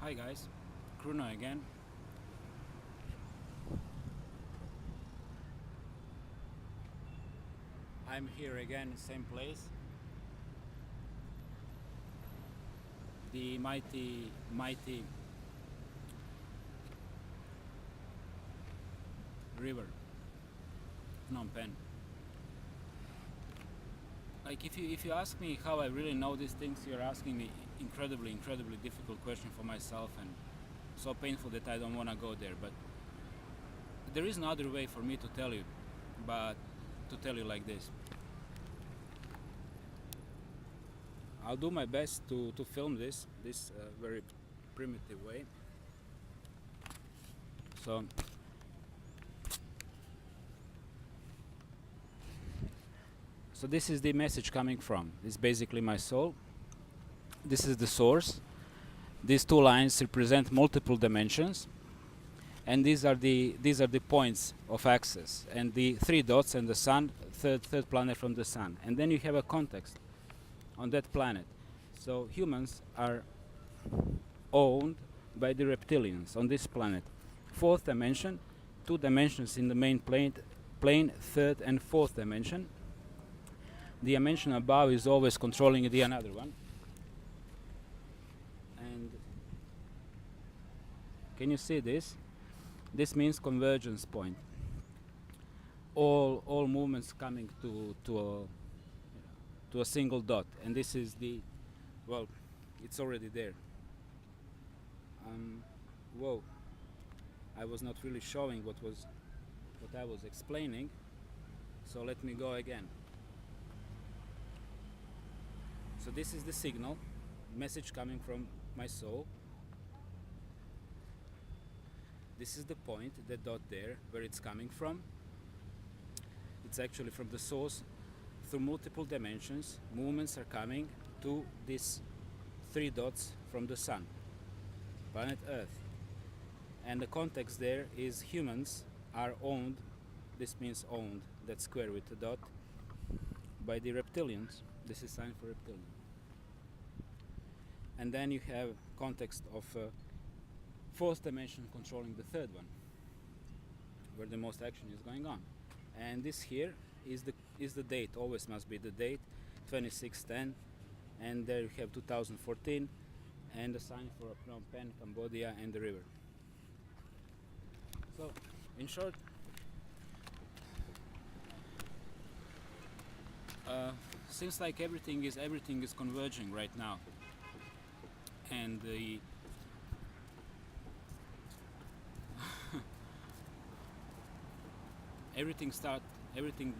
Hi guys, Kruno again. I'm here again, same place. The mighty river, Phnom Penh. Like if you ask me how I really know these things, you're asking me incredibly difficult question for myself, and so painful that I don't want to go there. But there is no other way for me to tell you, but to tell you like this. I'll do my best to film this very primitive way. So this is the message coming from. It's basically my soul. This is the source. These two lines represent multiple dimensions, and these are the points of access, and the three dots and the sun, third planet from the sun. And then you have a context on that planet. So humans are owned by the reptilians on this planet. Fourth dimension, two dimensions in the main plane, third and fourth dimension. The dimension above is always controlling the another one. And can you see this? This means convergence point. All movements coming to a single dot, and this is the, well, it's already there. Whoa, I was not really showing what I was explaining, so let me go again. So this is the signal, message coming from my soul. This is the point, the dot there, where it's coming from. It's actually from the source. Through multiple dimensions, movements are coming to these three dots from the sun, planet Earth. And the context there is humans are owned, this means owned, that square with the dot, by the reptilians. This is sign for reptilian. And then you have context of fourth dimension controlling the third one, where the most action is going on. And this here is the date, always must be the date, 2610, and there you have 2014, and the sign for Phnom Penh, Cambodia, and the river. So, in short, seems like everything is converging right now, and the everything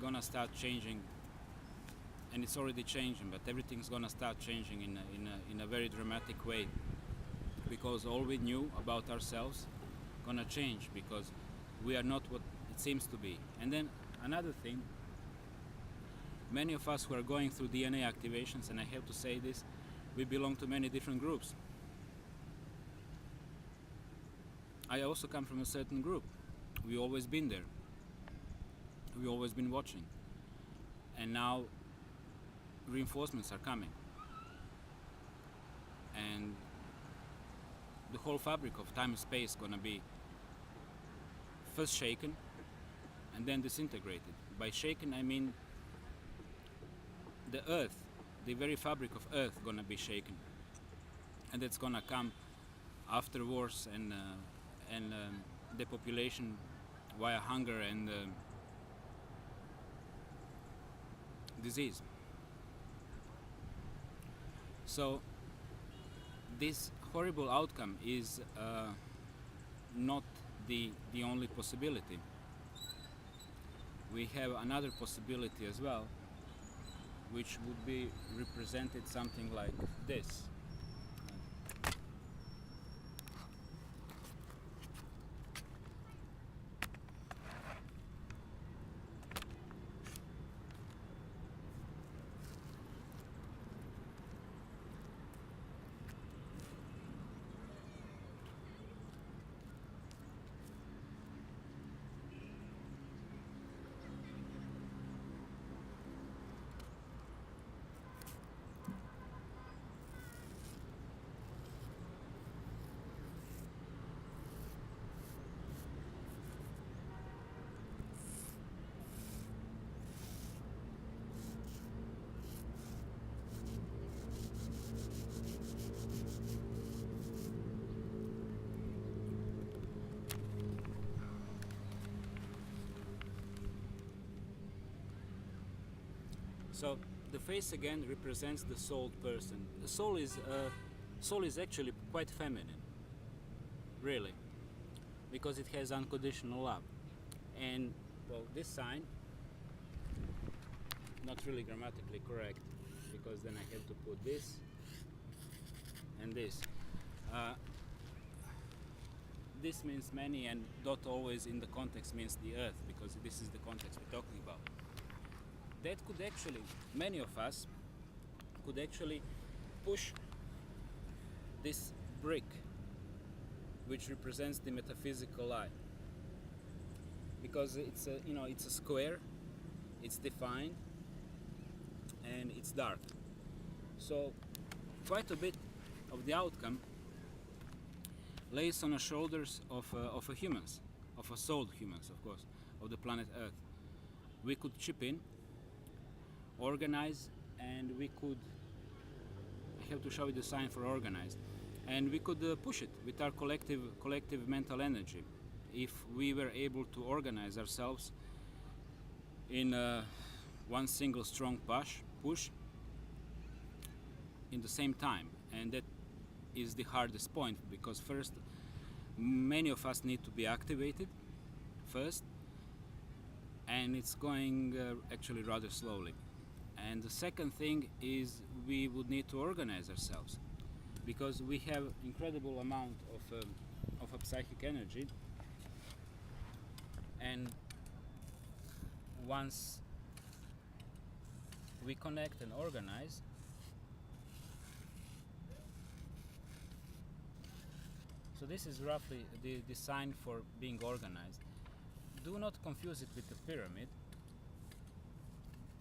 gonna start changing, and it's already changing, but everything's gonna start changing in a very dramatic way, because all we knew about ourselves gonna change, because we are not what it seems to be. And then another thing, many of us who are going through DNA activations, and I have to say this, we belong to many different groups. I also come from a certain group. We've always been there. We've always been watching. And now reinforcements are coming. And the whole fabric of time and space is going to be first shaken and then disintegrated. By shaken, I mean the earth, the very fabric of earth gonna be shaken, and it's gonna come after wars and depopulation via hunger and disease. So this horrible outcome is not the only possibility. We have another possibility as well, which would be represented something like this. So the face again represents the souled person. The soul is actually quite feminine, really, because it has unconditional love. And well, this sign, not really grammatically correct, because then I have to put this and this. This means many, and dot always in the context means the earth, because this is the context we're talking about. That could actually, many of us could actually push this brick, which represents the metaphysical eye, because it's a square, it's defined, and it's dark. So quite a bit of the outcome lays on the shoulders of a humans, of a souled humans, of course, of the planet Earth. We could chip in, organize, and we could, I have to show you the sign for organized, and we could push it with our collective mental energy. If we were able to organize ourselves in one single strong push in the same time, and that is the hardest point, because first many of us need to be activated first, and it's going actually rather slowly. And the second thing is we would need to organize ourselves, because we have incredible amount of a psychic energy, and once we connect and organize, so this is roughly the sign for being organized. Do not confuse it with the pyramid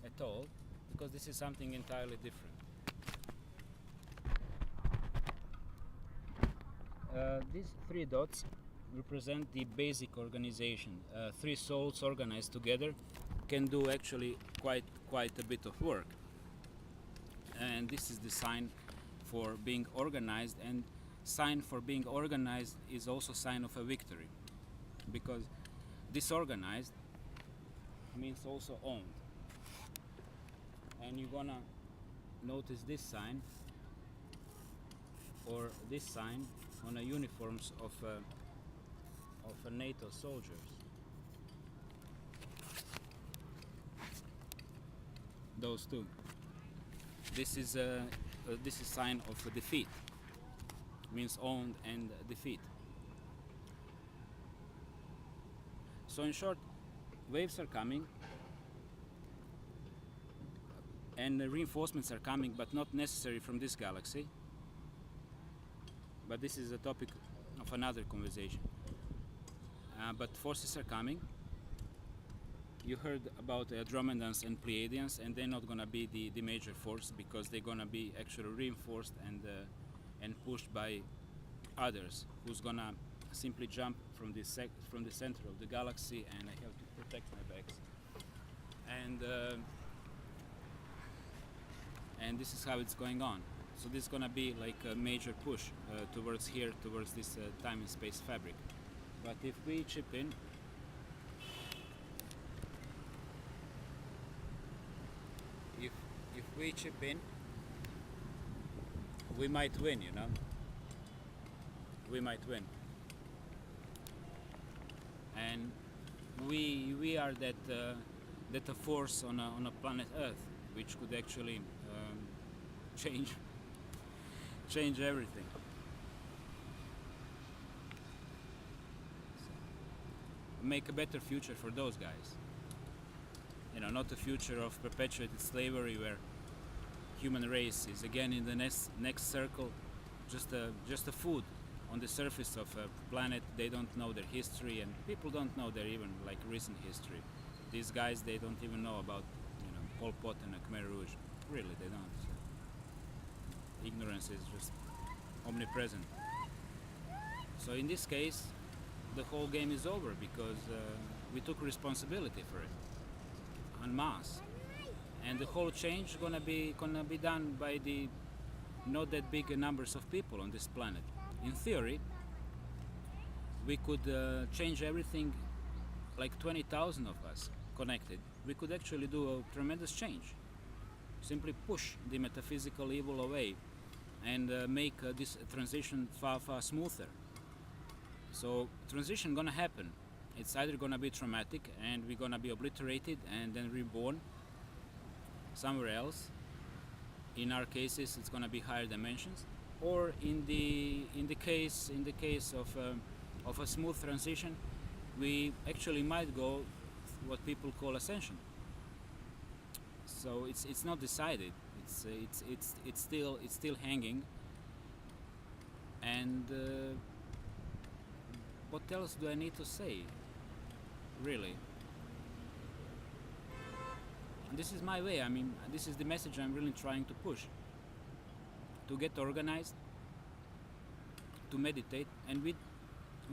at all, because this is something entirely different. These three dots represent the basic organization. Three souls organized together can do actually quite a bit of work, and this is the sign for being organized. And sign for being organized is also sign of a victory, because disorganized means also owned. And you're gonna notice this sign or this sign on the uniforms of NATO soldiers. Those two. This is sign of a defeat. Means owned and defeat. So in short, waves are coming, and the reinforcements are coming, but not necessary from this galaxy. But this is a topic of another conversation. But forces are coming. You heard about Andromedans and Pleiadians, and they're not going to be the major force, because they're going to be actually reinforced and pushed by others, who's going to simply jump from the center of the galaxy, and I have to protect my backs. And this is how it's going on. So this is going to be like a major push towards this time and space fabric. But if we chip in, if we chip in, we might win, you know. We might win. And we are that a force on a planet Earth, which could actually change everything. Make a better future for those guys. You know, not a future of perpetuated slavery where human race is again in the next circle, just a food on the surface of a planet. They don't know their history, and people don't know their even like recent history. These guys, they don't even know about, you know, Pol Pot and the Khmer Rouge. Really, they don't. Ignorance is just omnipresent. So in this case, the whole game is over, because we took responsibility for it en masse, and the whole change gonna be done by the not that big numbers of people on this planet. In theory, we could change everything, like 20,000 of us connected. We could actually do a tremendous change. simply push the metaphysical evil away and make this transition far, far smoother. So transition gonna happen. It's either gonna be traumatic and we're gonna be obliterated and then reborn somewhere else. In our cases, it's gonna be higher dimensions, or in the case of a smooth transition, we actually might go what people call ascension. So it's not decided. It's still hanging. And what else do I need to say? Really. And this is my way. I mean, this is the message I'm really trying to push. To get organized, to meditate, and we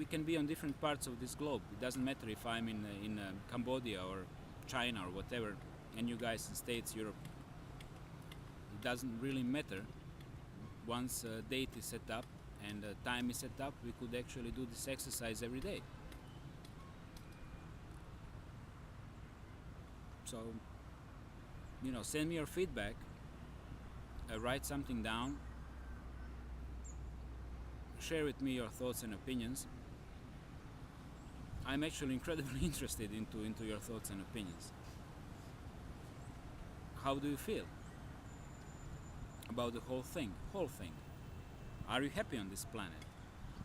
can be on different parts of this globe. It doesn't matter if I'm in Cambodia or China or whatever, and you guys in States, Europe. It doesn't really matter. Once a date is set up and time is set up, we could actually do this exercise every day. So, send me your feedback, write something down, share with me your thoughts and opinions. I'm actually incredibly interested into your thoughts and opinions. How do you feel about the whole thing? Are you happy on this planet?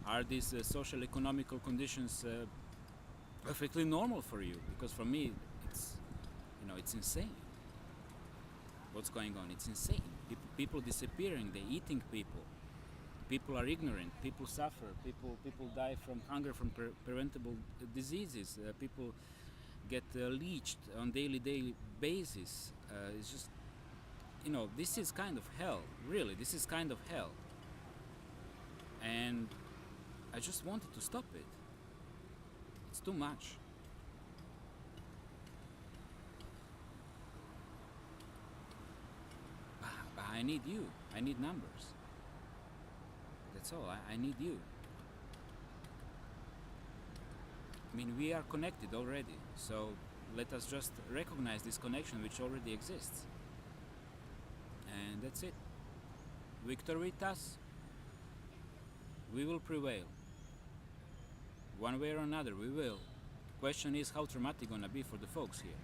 Are these social economical conditions perfectly normal for you? Because for me, it's insane. What's going on? It's insane. People disappearing. They're eating people. People are ignorant. People suffer. People die from hunger, from preventable diseases. People get leached on daily basis. It's just, this is kind of hell. Really, this is kind of hell. And I just wanted to stop it. It's too much. But I need you. I need numbers. That's all. I need you. I mean, we are connected already. So let us just recognize this connection which already exists. And that's it. Victor Vitas. We will prevail. One way or another, we will. Question is how traumatic gonna be for the folks here.